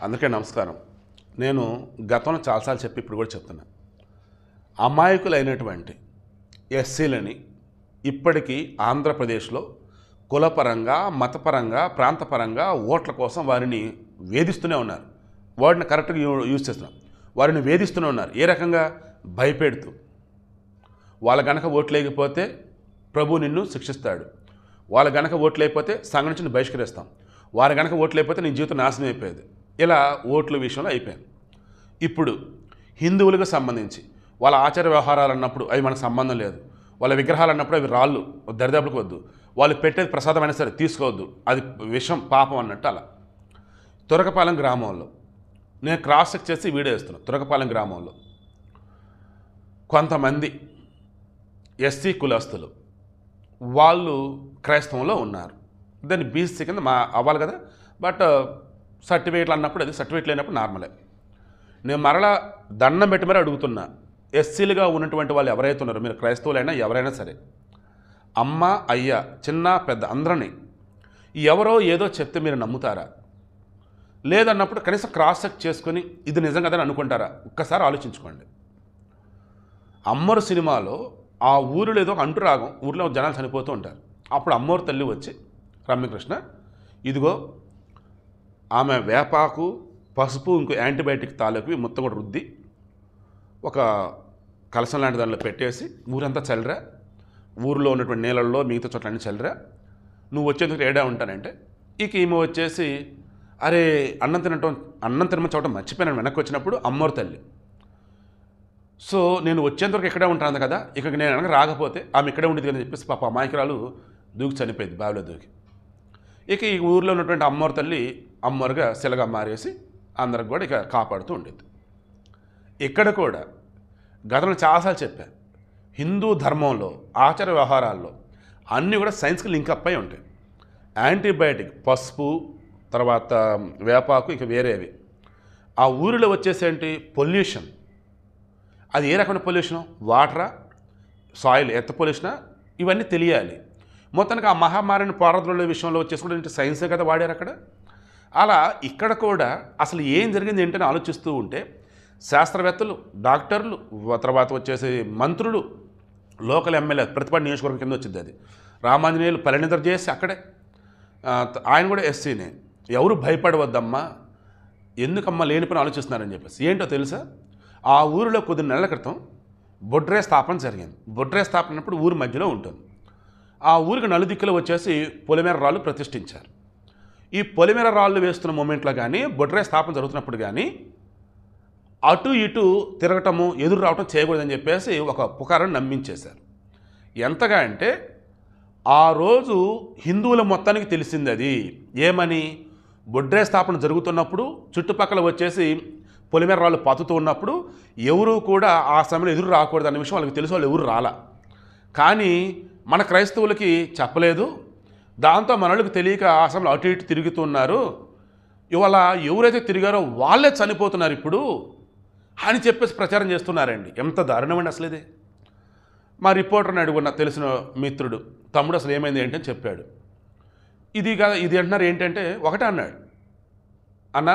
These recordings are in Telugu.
అందుకే నమస్కారం. నేను గతంలో చాలాసార్లు చెప్పి ఇప్పుడు కూడా చెప్తున్నా. అమాయకులైనటువంటి ఎస్సీలని ఇప్పటికీ ఆంధ్రప్రదేశ్లో కులపరంగా, మతపరంగా, ప్రాంతపరంగా ఓట్ల కోసం వారిని వేధిస్తూనే ఉన్నారు. వాటిని కరెక్ట్గా యూజ్ చేస్తున్నాం. వారిని వేధిస్తూనే ఉన్నారు. ఏ రకంగా? భయపెడుతూ. వాళ్ళ గనక ఓట్లేకపోతే ప్రభు నిన్ను శిక్షిస్తాడు, వాళ్ళ గనక ఓట్లేకపోతే సంఘం నుంచి బహిష్కరిస్తాం, వారి గనక ఓట్లేకపోతే నీ జీవితం నాశనం అయిపోయేది. ఇలా ఓట్ల విషయంలో అయిపోయింది. ఇప్పుడు హిందువులకు సంబంధించి వాళ్ళ ఆచార వ్యవహారాలు అన్నప్పుడు అవి మనకు సంబంధం లేదు. వాళ్ళ విగ్రహాలు అన్నప్పుడు అవి రాళ్ళు, దరిదాపులకు వద్దు. వాళ్ళు పెట్టేది ప్రసాదం అయినా సరే తీసుకోవద్దు, అది విషం, పాపం అన్నట్టు. అలా తురకపాలెం గ్రామంలో నేను క్రాస్ చెక్ చేసి వీడియో వేస్తున్నాను. తురకపాలెం గ్రామంలో కొంతమంది ఎస్సీ కులస్తులు వాళ్ళు క్రైస్తవంలో ఉన్నారు. దాన్ని బీసీ కింద అవ్వాలి కదా, బట్ సర్టిఫికేట్లు అన్నప్పుడు అది సర్టిఫికేట్ లేనప్పుడు నార్మలే. నేను మరలా దండం పెట్టి మరీ అడుగుతున్నా, ఎస్సీలుగా ఉన్నటువంటి వాళ్ళు ఎవరైతే ఉన్నారో, మీరు క్రైస్తవులైనా ఎవరైనా సరే, అమ్మ అయ్య చిన్న పెద్ద అందరినీ ఎవరో ఏదో చెప్తే మీరు నమ్ముతారా? లేదన్నప్పుడు కనీసం క్రాస్ చెక్ చేసుకొని ఇది నిజం కదని అనుకుంటారా? ఒక్కసారి ఆలోచించుకోండి. అమ్మరు సినిమాలో ఆ ఊరిలో ఏదో ఒక అంటురాగం, ఊరిలో జనాలు చనిపోతూ ఉంటారు. అప్పుడు అమ్మోరు తల్లి వచ్చి, రమ్యకృష్ణ ఇదిగో ఆమె వేపాకు, పసుపు, ఇంకో యాంటీబయాటిక్ తాలూకు మొత్తం కూడా రుద్ది ఒక కలసం లాంటి దానిలో పెట్టేసి ఊరంతా చల్లరా, ఊరిలో ఉన్నటువంటి నీళ్ళల్లో మిగతా చోట్ల అన్నీ చల్లరా, నువ్వు వచ్చేందుకు ఏడా ఉంటానంటే, ఇక ఈమె వచ్చేసి అరే అన్నం తినమని చూడటం మర్చిపోయాను. వెనక్కి వచ్చినప్పుడు అమ్మోరు తల్లి, సో నేను వచ్చేంతవరకు ఇక్కడే ఉంటాను కదా, ఇక నేను వెనక రాకపోతే ఆమె ఇక్కడే ఉండేది కదా చెప్పేసి పాప అమాయకురాలు దూకి చనిపోయింది, బావిలో దూకి. ఇక ఈ ఊరిలో ఉన్నటువంటి అమ్మోరు తల్లి అమ్మోరుగా శిలగా మారేసి అందరికి కూడా ఇక కాపాడుతూ ఉండేది. ఇక్కడ కూడా గతంలో చాలాసార్లు చెప్పాను, హిందూ ధర్మంలో ఆచార వ్యవహారాల్లో అన్నీ కూడా సైన్స్కి లింకప్ అయి ఉంటాయి. యాంటీబయాటిక్ పసుపు, తర్వాత వేపాకు, ఇక వేరేవి. ఆ ఊరిలో వచ్చేసేంటి పొల్యూషన్, అది ఏ రకమైన పొల్యూషను, వాటరా, సాయిల్, ఎర్త్ పొల్యూషనా, ఇవన్నీ తెలియాలి. మొత్తానికి ఆ మహమ్మారిని పారద్రోలే విషయంలో వచ్చేసుకుంటే సైన్సే కదా వాడారు అక్కడ. అలా ఇక్కడ కూడా అసలు ఏం జరిగింది ఏంటని ఆలోచిస్తూ ఉంటే శాస్త్రవేత్తలు, డాక్టర్లు, తర్వాత వచ్చేసి మంత్రులు, లోకల్ ఎమ్మెల్యే, ప్రతిపాడు నియోజకవర్గం కింద వచ్చింది అది, రామాంజనేయులు పరిణితులు చేసి అక్కడే, ఆయన కూడా ఎస్సీనే. ఎవరు భయపడవద్దమ్మా, ఎందుకమ్మా లేని పని ఆలోచిస్తున్నారని చెప్పేసి. ఏంటో తెలుసా, ఆ ఊరిలో కొద్ది నెలల క్రితం బొడ్రే స్థాపన జరిగింది. బొడ్రే స్థాపన అన్నప్పుడు ఊరి మధ్యలో ఉంటుంది. ఆ ఊరికి నలుదిక్కులో వచ్చేసి పొలిమేర రాళ్ళు ప్రతిష్ఠించారు. ఈ పొలిమేర రాళ్ళు వేస్తున్న మూమెంట్లో కానీ, బొడ్రే స్థాపన జరుగుతున్నప్పుడు కానీ అటు ఇటు తిరగటము, ఎదురు రావటం చేయకూడదని చెప్పేసి ఒక పుకారాన్ని నమ్మించేశారు. ఎంతగా అంటే ఆ రోజు హిందువుల మొత్తానికి తెలిసింది అది. ఏమని? బొడ్రే స్థాపన జరుగుతున్నప్పుడు చుట్టుపక్కల వచ్చేసి పొలిమేర రాళ్ళు పాతుతూ ఉన్నప్పుడు ఎవరు కూడా ఆ సమయంలో ఎదురు రాకూడదు అనే విషయం వాళ్ళకి తెలుసు. వాళ్ళు ఎవరు రాలా. కానీ మన క్రైస్తవులకి చెప్పలేదు. దాంతో మనోళ్ళకి తెలియక ఆ సమయంలో అటు ఇటు తిరుగుతున్నారు. ఇవాళ ఎవరైతే తిరిగారో వాళ్ళే చనిపోతున్నారు ఇప్పుడు అని చెప్పేసి ప్రచారం చేస్తున్నారండి. ఎంత దారుణమండి అసలు ఇది. మా రిపోర్టర్ని అడుగున్న తెలిసిన మిత్రుడు, తమ్ముడు అసలు ఏమైంది ఏంటని చెప్పాడు. ఇది కాదు ఇది అంటున్నారు ఏంటంటే, ఒకటే అన్నాడు, అన్న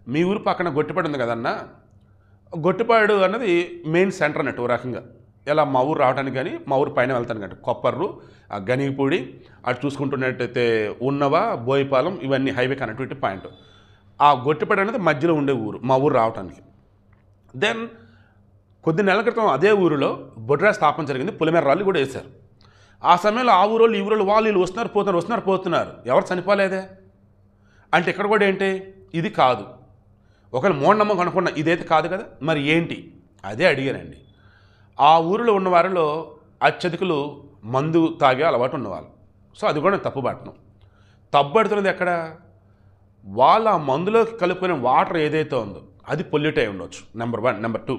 మీ ఊరు పక్కన గొట్టిపాడు ఉంది కదన్న, గొట్టిపాడు అన్నది మెయిన్ సెంటర్ అన్నట్టు. ఓ రకంగా ఇలా మా ఊరు రావడానికి కానీ మా ఊరు పైన వెళ్తాను కంటే కొప్పర్రు, గనిగిపూడి, అటు చూసుకుంటున్నట్టయితే ఉన్నవా, బోయిపాలెం, ఇవన్నీ హైవే కనెక్టివిటీ పాయింట్. ఆ గొట్టిపాడు అనేది మధ్యలో ఉండే ఊరు మా ఊరు రావడానికి. దెన్ కొద్ది నెలల క్రితం అదే ఊరిలో బొడ్రా స్థాపన జరిగింది. పొలిమేర రాళ్ళు కూడా వేశారు. ఆ సమయంలో ఆ ఊరోళ్ళు ఈ ఊరోళ్ళు వాళ్ళు వీళ్ళు వస్తున్నారు పోతున్నారు. ఎవరు చనిపోలేదే అంటే ఇక్కడ కూడా ఏంటి, ఇది కాదు. ఒకవేళ మూఢనమ్మకం అనుకున్న ఇదైతే కాదు కదా, మరి ఏంటి అదే అడిగానండి. ఆ ఊరిలో ఉన్న వారిలో అత్యధికులు మందు తాగే అలవాటు ఉన్నవాళ్ళు. సో అది కూడా నేను తప్పుపట్టను. తప్పుపడుతున్నది ఎక్కడ, వాళ్ళ ఆ మందులోకి కలుపుకునే వాటర్ ఏదైతే ఉందో అది పొల్యూట్ అయి ఉండొచ్చు, నెంబర్ 1. నెంబర్ 2,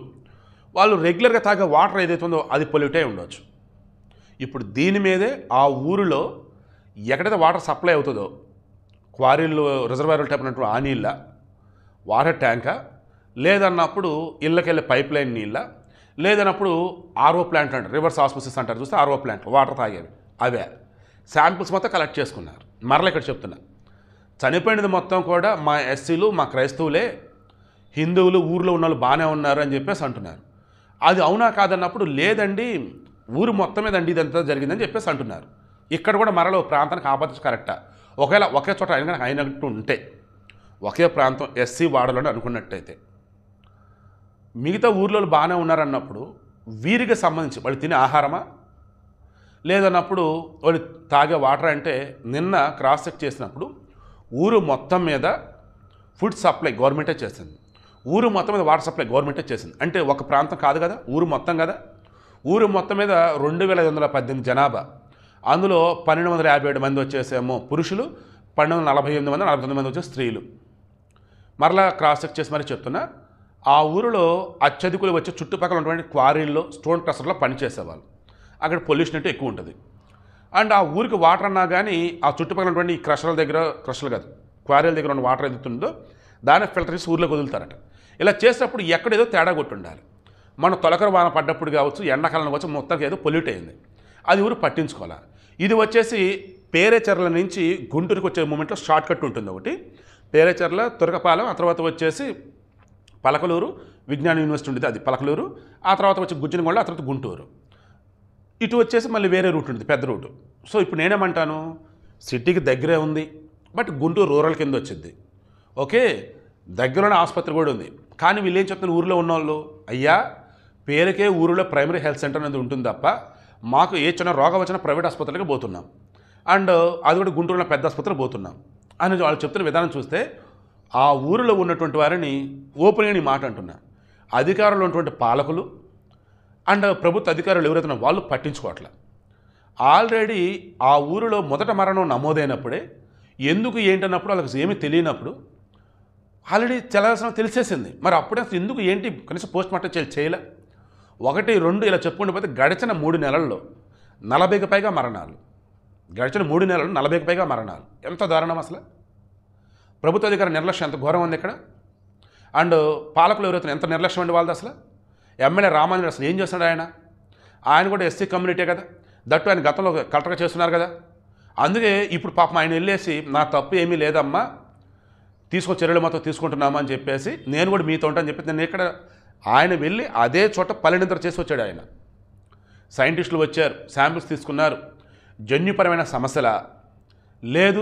వాళ్ళు రెగ్యులర్గా తాగే వాటర్ ఏదైతే ఉందో అది పొల్యూట్ అయి ఉండొచ్చు. ఇప్పుడు దీని మీదే ఆ ఊరిలో ఎక్కడైతే వాటర్ సప్లై అవుతుందో, క్వారీలు, రిజర్వాయర్లు టైప్ అన్నట్టు ఆ నీళ్ళ, వాటర్ ట్యాంకా, లేదన్నప్పుడు ఇళ్ళకెళ్ళే పైప్ లైన్ నీళ్ళ, లేదన్నప్పుడు ఆర్ఓ ప్లాంట్ అంటారు, రివర్స్ ఆస్మోసిస్ అంటారు చూస్తే, ఆర్ఓ ప్లాంట్ వాటర్ తాగేవి, అవే శాంపిల్స్ మొత్తం కలెక్ట్ చేసుకున్నారు. మరలా ఇక్కడ చెప్తున్నా, చనిపోయినది మొత్తం కూడా మా ఎస్సీలు మా క్రైస్తవులే, హిందువులు ఊర్లో ఉన్న వాళ్ళు బాగానే ఉన్నారు అని చెప్పేసి అంటున్నారు. అది అవునా కాదన్నప్పుడు లేదండి ఊరు మొత్తం మీదండి ఇదంతా జరిగిందని చెప్పేసి అంటున్నారు. ఇక్కడ కూడా మరలో ప్రాంతానికి ఆపత్తి కరెక్టా? ఒకవేళ ఒకే చోట అయినట్టు ఉంటే, ఒకే ప్రాంతం ఎస్సీ వాడలోనే అనుకున్నట్టయితే, మిగతా ఊర్లో బాగానే ఉన్నారన్నప్పుడు వీరికి సంబంధించి వాళ్ళు తినే ఆహారమా లేదన్నప్పుడు వాళ్ళు తాగే వాటర్ అంటే నిన్న క్రాస్ చెక్ చేసినప్పుడు ఊరు మొత్తం మీద ఫుడ్ సప్లై గవర్నమెంటే చేసింది, ఊరు మొత్తం మీద వాటర్ సప్లై గవర్నమెంటే చేసింది. అంటే ఒక ప్రాంతం కాదు కదా, ఊరు మొత్తం కదా. ఊరు మొత్తం మీద 2518 జనాభా, అందులో 1257 మంది వచ్చేసేమో పురుషులు, 1248 మంది 49 మంది వచ్చే స్త్రీలు. మరలా క్రాస్ చెక్ చేసి మరీ చెప్తున్నా, ఆ ఊరిలో అత్యధికులు వచ్చే చుట్టుపక్కల ఉన్నటువంటి క్వారీల్లో స్టోన్ క్రషర్లో పనిచేసేవాళ్ళు. అక్కడ పొల్యూషన్ అంటే ఎక్కువ ఉంటుంది. అండ్ ఆ ఊరికి వాటర్ అన్నా కానీ ఆ చుట్టుపక్కల ఉన్నటువంటి క్రషర్ల దగ్గర, క్రషర్లు కాదు క్వారీల దగ్గర ఉన్న వాటర్ ఏదైతుందో దాన్ని ఫిల్టర్ చేసి ఊర్లోకి వదులుతారట. ఇలా చేసినప్పుడు ఎక్కడేదో తేడా కొట్టుండాలి. మన తొలకర వాన పడ్డప్పుడు కావచ్చు, ఎండాకాలం కావచ్చు, మొత్తానికి ఏదో పొల్యూట్ అయింది, అది ఊరు పట్టించుకోవాలి. ఇది వచ్చేసి పేరేచెర్ల నుంచి గుంటూరుకి వచ్చే మూమెంట్లో షార్ట్ కట్ ఉంటుంది ఒకటి, పేరేచెర్ల తురకపాలెం, ఆ తర్వాత వచ్చేసి పలకలూరు విజ్ఞాన యూనివర్సిటీ ఉంటుంది అది పలకలూరు, ఆ తర్వాత వచ్చి గుజ్జనగొండ, ఆ తర్వాత గుంటూరు. ఇటు వచ్చేసి మళ్ళీ వేరే రూట్ ఉంటుంది, పెద్ద రూటు. సో ఇప్పుడు నేనేమంటాను, సిటీకి దగ్గరే ఉంది బట్ గుంటూరు రూరల్ కింద వచ్చింది. ఓకే, దగ్గరలోనే ఆసుపత్రి కూడా ఉంది. కానీ వీళ్ళు ఏం చెప్తున్నారు ఊరిలో ఉన్నవాళ్ళు, అయ్యా పేరుకే ఊరిలో ప్రైమరీ హెల్త్ సెంటర్ అనేది ఉంటుంది తప్ప మాకు ఏ చిన్న రోగం వచ్చినా ప్రైవేట్ ఆసుపత్రికి పోతున్నాం, అండ్ అది కూడా గుంటూరులో పెద్ద ఆసుపత్రికి పోతున్నాం అని వాళ్ళు చెప్తున్న విధానం చూస్తే ఆ ఊరిలో ఉన్నటువంటి వారిని ఓపెన్గా నీ మాట అంటున్నా, అధికారంలో ఉన్నటువంటి పాలకులు అండ్ ప్రభుత్వ అధికారులు ఎవరైతే వాళ్ళు పట్టించుకోవట్లే. ఆల్రెడీ ఆ ఊరిలో మొదట మరణం నమోదైనప్పుడే ఎందుకు ఏంటన్నప్పుడు వాళ్ళకి ఏమీ తెలియనప్పుడు ఆల్రెడీ తెలాల్సిన తెలిసేసింది. మరి అప్పుడే ఎందుకు ఏంటి కనీసం పోస్ట్ మార్టం చేయలే? 1, 2 ఇలా చెప్పుకుంటూ పోతే గడిచిన 3 నెలల్లో 40కి పైగా మరణాలు, గడిచిన 3 నెలల్లో 40కి పైగా మరణాలు. ఎంత దారుణం అసలు! ప్రభుత్వ అధికార నిర్లక్ష్యం ఎంత ఘోరం ఉంది ఇక్కడ. అండ్ పాలకులు ఎవరైతే ఎంత నిర్లక్ష్యం అండి వాళ్ళది అసలు. ఎమ్మెల్యే రామాంజన్ అసలు ఏం చేస్తున్నాడు ఆయన కూడా ఎస్సీ కమ్యూనిటీ కదా, దట్టు ఆయన గతంలో కలెక్టర్గా చేస్తున్నారు కదా. అందుకే ఇప్పుడు పాపం ఆయన వెళ్ళేసి నా తప్పు ఏమీ లేదమ్మా, చర్యలు మొత్తం తీసుకుంటున్నామా అని చెప్పేసి నేను కూడా మీతో ఉంటానని చెప్పి నేను ఇక్కడ ఆయన వెళ్ళి అదే చోట పల్లెనింతర చేసి వచ్చాడు. ఆయన సైంటిస్టులు వచ్చారు, శాంపిల్స్ తీసుకున్నారు, జన్యుపరమైన సమస్యల లేదు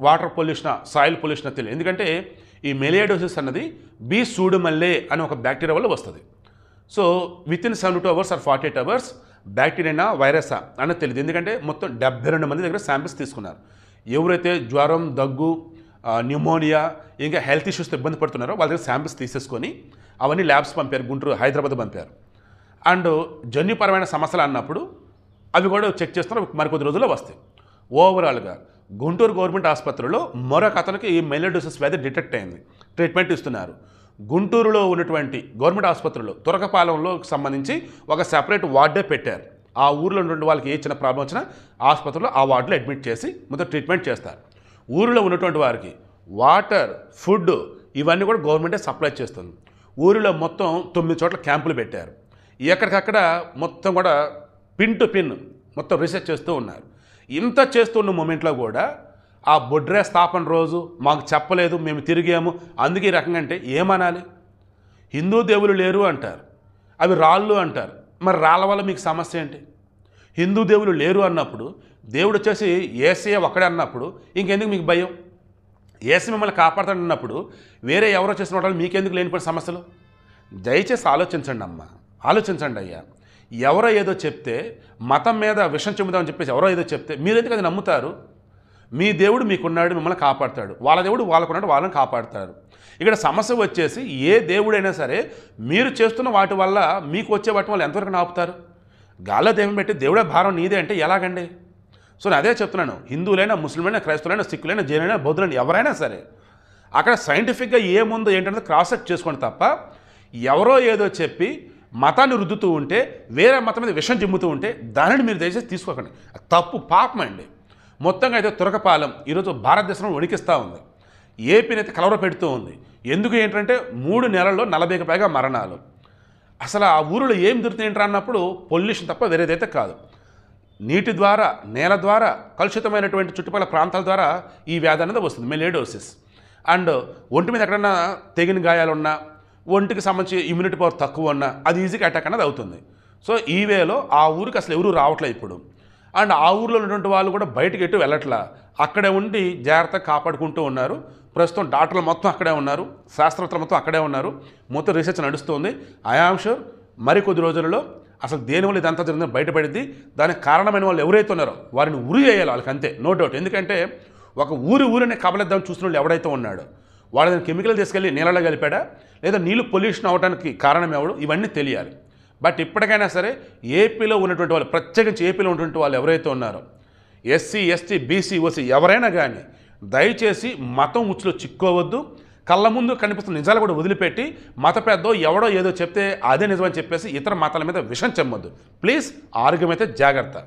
వాటర్ పొల్యూషన్ సాయిల్ పొల్యూషన్ తెలియదు. ఎందుకంటే ఈ మెలియాడోసిస్ అన్నది బీ సూడోమోనాస్ అనే ఒక బ్యాక్టీరియా వల్ల వస్తుంది. So within 72 hours or 48 hours bacteria వైరసా అన్నది తెలియదు. ఎందుకంటే మొత్తం 72 మంది దగ్గర శాంపిల్స్ తీసుకున్నారు. ఎవరైతే జ్వరం, దగ్గు, న్యూమోనియా ఇంకా హెల్త్ ఇష్యూస్తో ఇబ్బంది పడుతున్నారో వాళ్ళ దగ్గర శాంపిల్స్ తీసేసుకొని అవన్నీ ల్యాబ్స్ పంపారు, గుంటూరు, హైదరాబాద్ పంపారు. అండ్ జన్యుపరమైన సమస్యలు అన్నప్పుడు అవి కూడా చెక్ చేస్తున్నారు, మరికొద్ది రోజుల్లో వస్తాయి. ఓవరాల్గా గుంటూరు గవర్నమెంట్ ఆసుపత్రిలో మరొక అతనికి ఈ మెలియాడోసిస్ వ్యాధి డిటెక్ట్ అయింది, ట్రీట్మెంట్ ఇస్తున్నారు. గుంటూరులో ఉన్నటువంటి గవర్నమెంట్ ఆసుపత్రిలో తురకపాలెంలో సంబంధించి ఒక సెపరేట్ వార్డే పెట్టారు. ఆ ఊరిలో ఉన్నటువంటి వాళ్ళకి ఏ చిన్న ప్రాబ్లం వచ్చినా ఆసుపత్రిలో ఆ వార్డులో అడ్మిట్ చేసి మొత్తం ట్రీట్మెంట్ చేస్తారు. ఊరిలో ఉన్నటువంటి వారికి వాటర్, ఫుడ్ ఇవన్నీ కూడా గవర్నమెంటే సప్లై చేస్తుంది. ఊరిలో మొత్తం 9 చోట్ల క్యాంపులు పెట్టారు. ఎక్కడికక్కడ మొత్తం కూడా పిన్ టు పిన్ మొత్తం రీసెర్చ్ చేస్తూ ఉన్నారు. ఇంత చేస్తున్న మూమెంట్లో కూడా ఆ బొడ్రే స్థాపన రోజు మాకు చెప్పలేదు, మేము తిరిగాము, అందుకే ఈ రకంగా అంటే ఏమనాలి? హిందూ దేవులు లేరు అంటారు, అవి రాళ్ళు అంటారు. మరి రాళ్ళ వల్ల మీకు సమస్య ఏంటి? హిందూ దేవులు లేరు అన్నప్పుడు దేవుడు వచ్చేసి ఏసయ్య ఒక్కడే అన్నప్పుడు ఇంకెందుకు మీకు భయం? ఏసీ మిమ్మల్ని కాపాడుతాడన్నప్పుడు వేరే ఎవరో చేసిన వాళ్ళు మీకెందుకు లేనిపోయిన సమస్యలు? దయచేసి ఆలోచించండి అమ్మ, ఆలోచించండి అయ్యా. ఎవరో ఏదో చెప్తే మతం మీద విషం చెబుదామని చెప్పేసి ఎవరో ఏదో చెప్తే మీరు ఎందుకు అది నమ్ముతారు? మీ దేవుడు మీకున్నాడు, మిమ్మల్ని కాపాడుతాడు, వాళ్ళ దేవుడు వాళ్ళకున్నాడు, వాళ్ళని కాపాడుతాడు. ఇక్కడ సమస్య వచ్చేసి ఏ దేవుడైనా సరే మీరు చేస్తున్న వాటి వల్ల మీకు వచ్చే వాటి వల్ల ఎంతవరకు ఆపుతారు? గాల్లో దేవం పెట్టి దేవుడే భారం నీదే అంటే ఎలాగండి? సో నేను అదే చెప్తున్నాను, హిందువులైనా, ముస్లింలైనా, క్రైస్తవులైనా, సిక్కులైనా, జైనైనా, బౌద్ధులైనా ఎవరైనా సరే అక్కడ సైంటిఫిక్గా ఏముందో ఏంటంటే క్రాస్ చెక్ చేసుకోండి తప్ప ఎవరో ఏదో చెప్పి మతాన్ని రుద్దుతూ ఉంటే, వేరే మతం మీద విషం చిమ్ముతూ ఉంటే దానిని మీరు దయచేసి తీసుకోకండి. తప్పు, పాపం అండి. మొత్తంగా అయితే తురకపాలెం ఈరోజు భారతదేశంలో వణికిస్తూ ఉంది, ఏపీని అయితే కలవర పెడుతూ ఉంది. ఎందుకు ఏంటంటే 3 నెలల్లో 40కి పైగా మరణాలు. అసలు ఆ ఊరిలో ఏం దొరుకుతుంది ఏంట్రా అన్నప్పుడు పొల్యూషన్ తప్ప వేరేదైతే కాదు. నీటి ద్వారా, నేల ద్వారా, కలుషితమైనటువంటి చుట్టుపక్కల ప్రాంతాల ద్వారా ఈ వ్యాధి అనేది వస్తుంది, మెలియోడోసిస్. అండ్ ఒంటి మీద ఎక్కడన్నా తెగిన గాయాలున్నా, ఒంటికి సంబంధించి ఇమ్యూనిటీ పవర్ తక్కువ ఉన్నా అది ఈజీగా అటాక్ అనేది అవుతుంది. సో ఈ వేలో ఆ ఊరికి అసలు ఎవరు రావట్లేదు ఇప్పుడు. అండ్ ఆ ఊరిలో ఉన్నటువంటి వాళ్ళు కూడా బయటకు ఎటు వెళ్ళట్లా, అక్కడే ఉండి జాగ్రత్తగా కాపాడుకుంటూ ఉన్నారు. ప్రస్తుతం డాక్టర్లు మొత్తం అక్కడే ఉన్నారు, శాస్త్రవేత్తలు మొత్తం అక్కడే ఉన్నారు, మొత్తం రీసెర్చ్ నడుస్తుంది. ఐ యామ్ షూర్ మరికొద్ది రోజులలో అసలు దేనివల్ల ఇదంతా జరిగిందని బయటపడింది. దానికి కారణమైన వాళ్ళు ఎవరైతే ఉన్నారో వారిని ఉరి చేయాలి, వాళ్ళకి అంతే, నో డౌట్. ఎందుకంటే ఒక ఊరిని కబలిద్దామని చూసిన వాళ్ళు ఎవడైతే ఉన్నాడో వాళ్ళని కెమికల్ తీసుకెళ్ళి నీళ్ళలో కలిపాడా, లేదా నీళ్ళు పొల్యూషన్ అవ్వడానికి కారణం ఎవడు, ఇవన్నీ తెలియాలి. బట్ ఇప్పటికైనా సరే ఏపీలో ఉన్నటువంటి వాళ్ళు, ప్రత్యేకించి ఏపీలో ఉన్నటువంటి వాళ్ళు ఎవరైతే ఉన్నారో ఎస్సీ, ఎస్టీ, బీసీ, ఓసీ ఎవరైనా కానీ దయచేసి మతం ఉచ్చులో చిక్కోవద్దు. కళ్ళ ముందు కనిపిస్తున్న నిజాలు కూడా వదిలిపెట్టి మత పెద్దో ఎవడో ఏదో చెప్తే అదే నిజమని చెప్పేసి ఇతర మతాల మీద విషం చెమ్మొద్దు. ప్లీజ్ ఆరోగ్యం అయితే జాగ్రత్త.